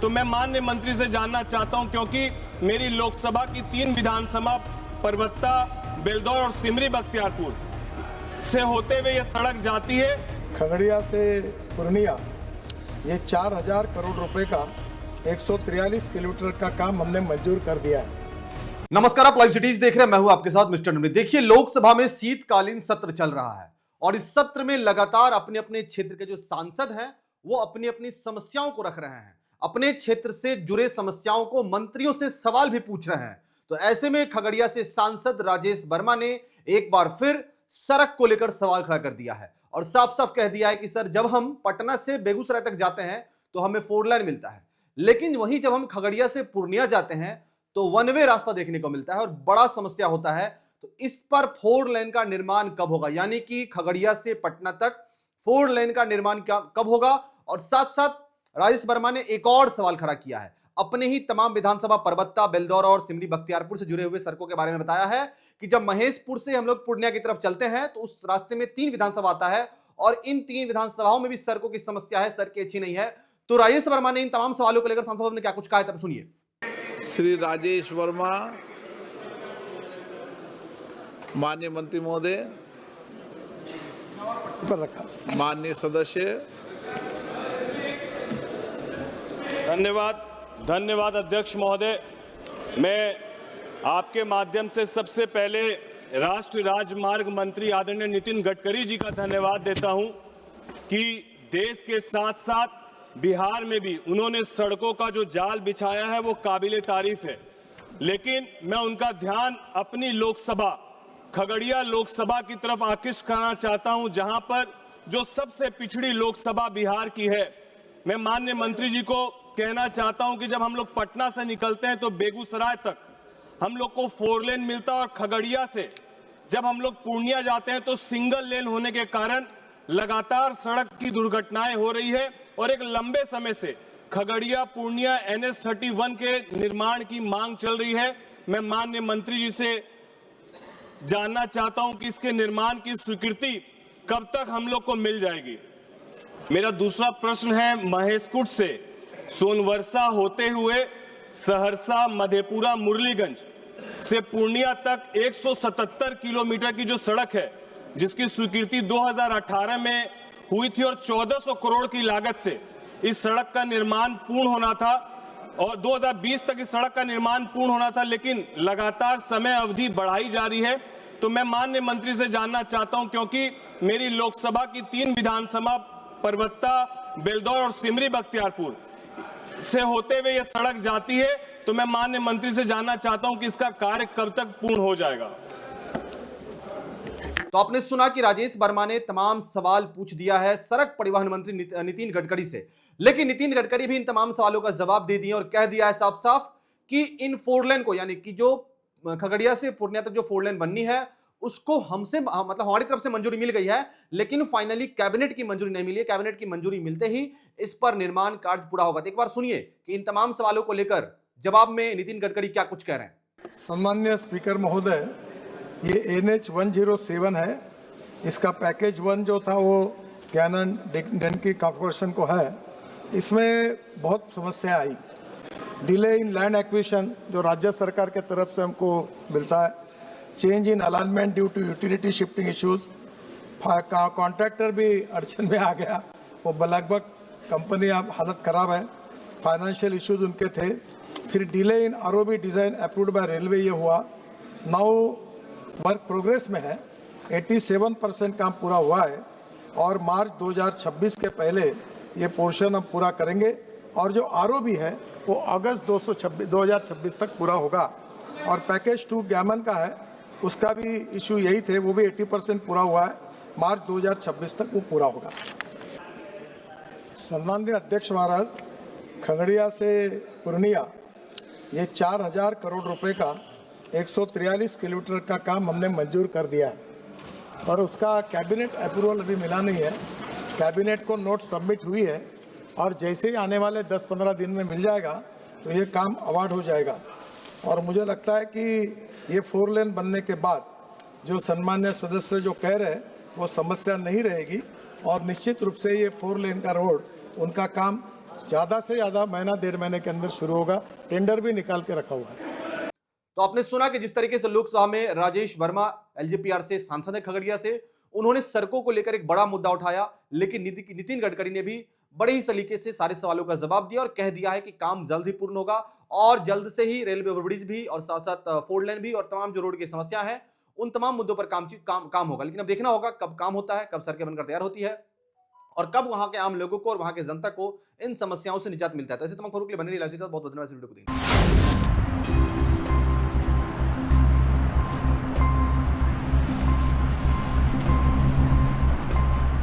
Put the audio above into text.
तो मैं माननीय मंत्री से जानना चाहता हूं, क्योंकि मेरी लोकसभा की 3 विधानसभा परबत्ता, बेलदौर और सिमरी बख्तियारपुर से होते हुए ये सड़क जाती है। खगड़िया से पूर्णिया ये 4000 करोड़ रुपए का 143 किलोमीटर का काम हमने मंजूर कर दिया है। नमस्कार, आप लाइव सिटीज देख रहे हैं। मैं हूं आपके साथ मिस्टर नमृत। देखिए, लोकसभा में शीतकालीन सत्र चल रहा है और इस सत्र में लगातार अपने अपने क्षेत्र के जो सांसद हैं वो अपनी अपनी समस्याओं को रख रहे हैं, अपने क्षेत्र से जुड़े समस्याओं को मंत्रियों से सवाल भी पूछ रहे हैं। तो ऐसे में खगड़िया से सांसद राजेश वर्मा ने एक बार फिर सड़क को लेकर सवाल खड़ा कर दिया है और साफ साफ कह दिया है कि सर, जब हम पटना से बेगूसराय तक जाते हैं तो हमें 4 लेन मिलता है, लेकिन वहीं जब हम खगड़िया से पूर्णिया जाते हैं तो 1 वे रास्ता देखने को मिलता है और बड़ा समस्या होता है। तो इस पर 4 लेन का निर्माण कब होगा, यानी कि खगड़िया से पटना तक 4 लेन का निर्माण कब होगा। और साथ साथ राजेश वर्मा ने एक और सवाल खड़ा किया है, अपने ही तमाम विधानसभा परबत्ता, बेलदौर और सिमरी बख्तियारपुर से जुड़े हुए सड़कों के बारे में बताया है कि जब महेशपुर से हम लोग पूर्णिया की तरफ चलते हैं तो उस रास्ते में 3 विधानसभा आता है और इन 3 विधानसभाओं में भी सड़कों की समस्या है, सड़कें अच्छी नहीं है। तो राजेश वर्मा ने इन तमाम सवालों को लेकर सांसद ने क्या कुछ कहा है, तब सुनिए। श्री राजेश वर्मा, माननीय मंत्री महोदय, माननीय सदस्य। धन्यवाद अध्यक्ष महोदय। मैं आपके माध्यम से सबसे पहले राष्ट्रीय राजमार्ग मंत्री आदरणीय नितिन गडकरी जी का धन्यवाद देता हूं कि देश के साथ साथ बिहार में भी उन्होंने सड़कों का जो जाल बिछाया है वो काबिले तारीफ है। लेकिन मैं उनका ध्यान अपनी लोकसभा खगड़िया लोकसभा की तरफ आकृष्ट करना चाहता हूं, जहां पर जो सबसे पिछड़ी लोकसभा बिहार की है। मैं माननीय मंत्री जी को कहना चाहता हूं कि जब हम लोग पटना से निकलते हैं तो बेगूसराय तक हम लोग को 4 लेन मिलता है और खगड़िया से जब हम लोग पूर्णिया जाते हैं तो सिंगल लेन होने के कारण लगातार सड़क की दुर्घटनाएं हो रही है और एक लंबे समय से खगड़िया पूर्णिया NH 31 के निर्माण की मांग चल रही है। मैं माननीय मंत्री जी से जानना चाहता हूं कि इसके निर्माण की स्वीकृति कब तक हम लोग को मिल जाएगी। मेरा दूसरा प्रश्न है, महेशकुट से सोनवर्षा होते हुए सहरसा, मधेपुरा, मुरलीगंज से पूर्णिया तक 177 किलोमीटर की जो सड़क है, जिसकी स्वीकृति 2018 में हुई थी और 1400 करोड़ की लागत से इस सड़क का निर्माण पूर्ण होना था और 2020 तक इस सड़क का निर्माण पूर्ण होना था, लेकिन लगातार समय अवधि बढ़ाई जा रही है। तो मैं माननीय मंत्री से जानना चाहता हूं, क्योंकि मेरी लोकसभा की 3 विधानसभा परबत्ता, बेलदौर और सिमरी बख्तियारपुर से होते हुए यह सड़क जाती है, तो मैं माननीय मंत्री से जानना चाहता हूं कि इसका कार्य कब तक पूर्ण हो जाएगा। तो आपने सुना कि राजेश वर्मा ने तमाम सवाल पूछ दिया है सड़क परिवहन मंत्री नितिन गडकरी से, लेकिन नितिन गडकरी भी इन तमाम सवालों का जवाब दे दिए और कह दिया है साफ साफ कि इन 4 लेन को, यानी कि जो खगड़िया से पूर्णिया तक जो 4 लेन बननी है उसको हमसे मतलब हमारी तरफ से मंजूरी मिल गई है, लेकिन फाइनली कैबिनेट की मंजूरी नहीं मिली है। कैबिनेट की मंजूरी मिलते ही इस पर निर्माण कार्य पूरा होगा। एक बार सुनिए कि इन तमाम सवालों को लेकर जवाब में नितिन गडकरी क्या कुछ कह रहे हैं। सम्माननीय स्पीकर महोदय, ये NH 107 है। इसका पैकेज 1 जो था वो कैनन डेनकी कॉर्पोरेशन को है। इसमें बहुत समस्या आई, डिले इन लैंड एक्विजिशन जो राज्य सरकार के तरफ से हमको मिलता है, change in alignment due to utility shifting issues, contractor भी अड़चन में आ गया, वो लगभग कंपनी अब हालत खराब है, फाइनेंशियल इश्यूज उनके थे। फिर delay in ROB design approved by railway ये हुआ। नाउ वर्क प्रोग्रेस में है, 87% काम पूरा हुआ है और मार्च 2026 के पहले ये पोर्शन हम पूरा करेंगे और जो ROB है वो अगस्त 2026 तक पूरा होगा। और पैकेज 2 गैमन का है, उसका भी इशू यही थे, वो भी 80% पूरा हुआ है, मार्च 2026 तक वो पूरा होगा। सम्माननीय अध्यक्ष महाराज, खगड़िया से पूर्णिया ये 4000 करोड़ रुपए का 143 किलोमीटर का काम हमने मंजूर कर दिया है और उसका कैबिनेट अप्रूवल अभी मिला नहीं है। कैबिनेट को नोट सबमिट हुई है और जैसे ही आने वाले 10-15 दिन में मिल जाएगा तो ये काम अवार्ड हो जाएगा। और मुझे लगता है कि ये 4 लेन बनने के बाद जो सम्मान्य सदस्य जो कह रहे हैं वो समस्या नहीं रहेगी और निश्चित रूप से ये 4 लेन का रोड उनका काम ज़्यादा से ज़्यादा महीना 1.5 महीने के अंदर शुरू होगा। टेंडर भी निकाल के रखा हुआ है। तो आपने सुना कि जिस तरीके से लोकसभा में राजेश वर्मा एलजेपीआर से सांसद है खगड़िया से, उन्होंने सड़कों को लेकर एक बड़ा मुद्दा उठाया, लेकिन नितिन गडकरी ने भी बड़े ही सलीके से सारे सवालों का जवाब दिया और कह दिया है कि काम जल्द ही पूर्ण होगा और जल्द से ही रेलवे ओवरब्रिज भी और साथ साथ 4 लेन भी और तमाम जो रोड की समस्या है उन तमाम मुद्दों पर काम होगा। लेकिन अब देखना होगा कब काम होता है, कब सड़कें बनकर तैयार होती है और कब वहां के आम लोगों को और वहां के जनता को इन समस्याओं से निजात मिलता है। तो ऐसे तमाम खबरों के लिए बने रहिए लाइव से। बहुत बहुत धन्यवाद वीडियो को देखने के लिए।